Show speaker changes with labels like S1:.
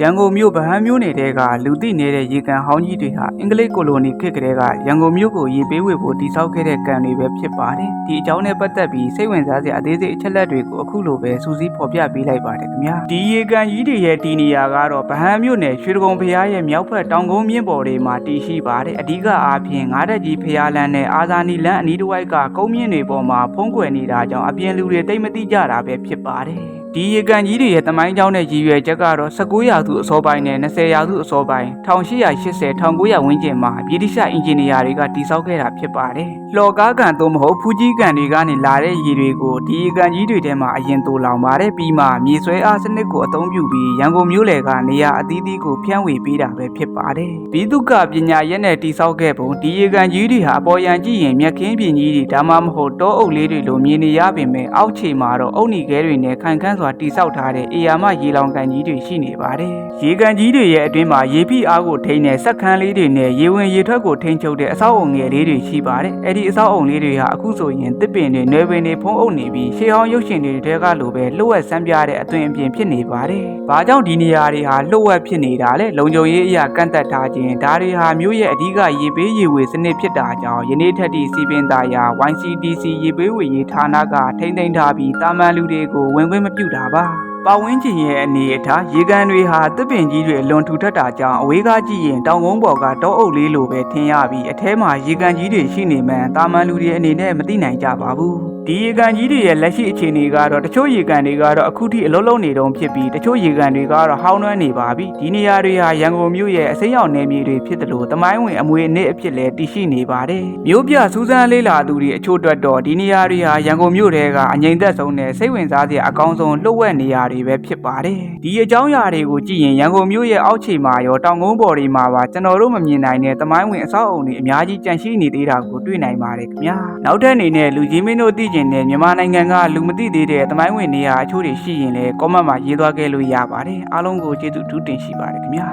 S1: ရန်ကုန်မြို့ဗဟန်းမြို့နယ်တဲကလူသိနေတဲ့ရေကန်ဟောင်းကြီးတွေဟာအင်္ဂလိပ်ကိုလိုနီခေတ်ကလေးကရန်ကုန်မြို့ကိုရေပေးဝေဖို့တည်ဆောက်ခဲ့တဲ့ကန်တွေပဲဖြစ်ပါတယ်။ဒီအကြောင်းနဲ့ပတ်သက်ပြီးစိတ်ဝင်စားစရာအသေးစိတ်အချက်လက်တွေကိုအခုလိုပဲစူးစီးဖော်ပြပေးလိုက်ပါတယ်ခင်ဗျာ။ဒီရေကန်ကြီးတွေရဲ့တည်နေရာကတော့ဗဟန်းမြို့နယ်ရွှေဒဂုံဖျားရဲ့မြောက်ဘက်တောင်ကုန်းမြင့်ပေါ်တွေမှာတည်ရှိပါတယ်။အဓိကအားဖြင့်ငါးတက်ကြီးဖျားလန်းနဲ့အာဇာနည်လန်းအနီးတစ်ဝိုက်ကကုန်းမြင့်တွေပေါ်မှာဖုံးကွယ်နေတာကြောင့်အပြင်လူတွေသိမသိကြတာပဲဖြစ်ပါတယ်။ဒီရေကန်ကြီးတွေရဲ့တမိုင်းကြောင်းနဲ့ရည်ရွယ်ချက်ကတော့19ရာစုအစောပိုင်းနဲ့20ရာစုအစောပိုင်း1880 1900ဝန်းကျင်မှာဗြိတိရှအင်ဂျင်နီယာတွေကတည်ဆောက်ခဲ့တာဖြစ်ပါတယ်။လှော်ကားကန်သို့မဟုတ်ဖူးကြီးကန်တွေကနေလာတဲ့ရေတွေကိုဒီရေကန်ကြီးတွေထဲမှာအရင်တူလောင်ပါတယ်ပြီးမှမြေဆွဲအားစနစ်ကိုအသုံးပြုပြီးရန်ကုန်မြို့လယ်ကနေရာအသီးသီးကိုဖြန့်ဝေပေးတာပဲဖြစ်ပါတယ်။ဘီတုကပညာရက်နဲ့တည်ဆောက်ခဲ့ပုံဒီရေကန်ကြီးတွေဟာအပေါ်ယံကြည့်ရင်မြက်ခင်းပြင်ကြီးတွေဒါမှမဟုတ်တောအုပ်လေးတွေလိုမြင်နေရပေမဲ့အောက်ခြေမှာတော့အုတ်နီခဲတွေနဲ့ခိုင်ခန့်စွာတည်ဆောက်ထားတဲ့အေယာမရေလောင်ကန်ကြီးတွေရှိနေပါတယ်။ရေကန်ကြီးတွေရဲ့အတွင်းမှာရေဖိအားကိုထိန်းတဲ့စက်ခန်းလေးတွေနဲ့ရေဝင်ရေထွက်ကိုထိန်းချုပ်တဲ့အဆောက်အုံငယ်လေးတွေရှိပါတယ်။အဲ့ဒီအဆောက်အုံလေးတွေဟာအခုဆိုရင်တစ်ပင်တွေနယ်ပင်တွေဖုံးအုပ်နေပြီးရှေးဟောင်းရုပ်ရှင်တွေတဲကလိုပဲလှုပ်ဝက်ဆန်းပြတဲ့အသွင်အပြင်ဖြစ်နေပါတယ်။ဘာကြောင့်ဒီနေရာတွေဟာလှုပ်ဝက်ဖြစ်နေတာလဲလုံခြုံရေးအရာကန့်သက်ထားခြင်းဒါတွေဟာမြို့ရဲ့အဓိကရေပေးရေဝေစနစ်ဖြစ်တာကြောင့်ယနေ့ထက်ထိစီပင်သားရာ YCDC ရေပေးဝေရေးဌာနကထိန်းသိမ်းထားပြီးတာမန်လူတွေကိုဝင်ခွင့်မပြုတာပါ။ပတ်ဝန်းကျင်ရဲ့အနေအထားရေကန်တွေဟာတစ်ပင်ကြီးတွေအလွန်ထူထပ်တာကြောင့်အဝေးကကြည့်ရင်တောင်ကုန်းပေါ်ကတောအုပ်လေးလိုပဲထင်ရပြီးအထဲမှာရေကန်ကြီးတွေရှိနေမှန်တာမန်လူတွေအနေနဲ့မသိနိုင်ကြပါဘူးဒီရေကန်ကြီးတွေရဲ့လက်ရှိအခြေအနေကတော့တချို့ရေကန်တွေကတော့အခုထိအလုံးလုံးနေတုန်းဖြစ်ပြီးတချို့ရေကန်တွေကတော့ဟောင်းနှွမ်းနေပါပြီဒီနေရာတွေဟာရန်ကုန်မြို့ရဲ့အစိမ်းရောင်နယ်မြေတွေဖြစ်တယ်လို့တမိုင်းဝင်အမွေအနှစ်အဖြစ်လဲတည်ရှိနေပါတယ်မြို့ပြစူးစမ်းလေးလာသူတွေအချို့အတွက်တော့ဒီနေရာတွေဟာရန်ကုန်မြို့ထဲကအငြိမ်သက်ဆုံးနဲ့စိတ်ဝင်စားစရာအကောင်းဆုံးလှုပ်ဝက်နေရာတွေပဲဖြစ်ပါတယ်ဒီအကြောင်းအရာတွေကိုကြည့်ရင်ရန်ကုန်မြို့ရဲ့အောက်ခြေမှာရောတောင်ကုန်းပေါ်တွေမှာပါကျွန်တော်တို့မမြင်နိုင်တဲ့တမိုင်းဝင်အဆောက်အုံတွေအများကြီးကျန်ရှိနေသေးတာကိုတွေ့နိုင်ပါတယ်ခင်ဗျာနောက်ထပ်အနေနဲ့လူကြီးမင်းတို့သိကျင်တဲ့မြန်မာနိုင်ငံကလူမသိသေးတဲ့တမိုင်းဝင်နေရာအချို့တွေရှိရင်လည်း comment မှာရေးသွားခဲ့လို့ရပါတယ်အားလုံးကိုကျေးဇူးထူးတင်ရှိပါတယ်ခင်ဗျာ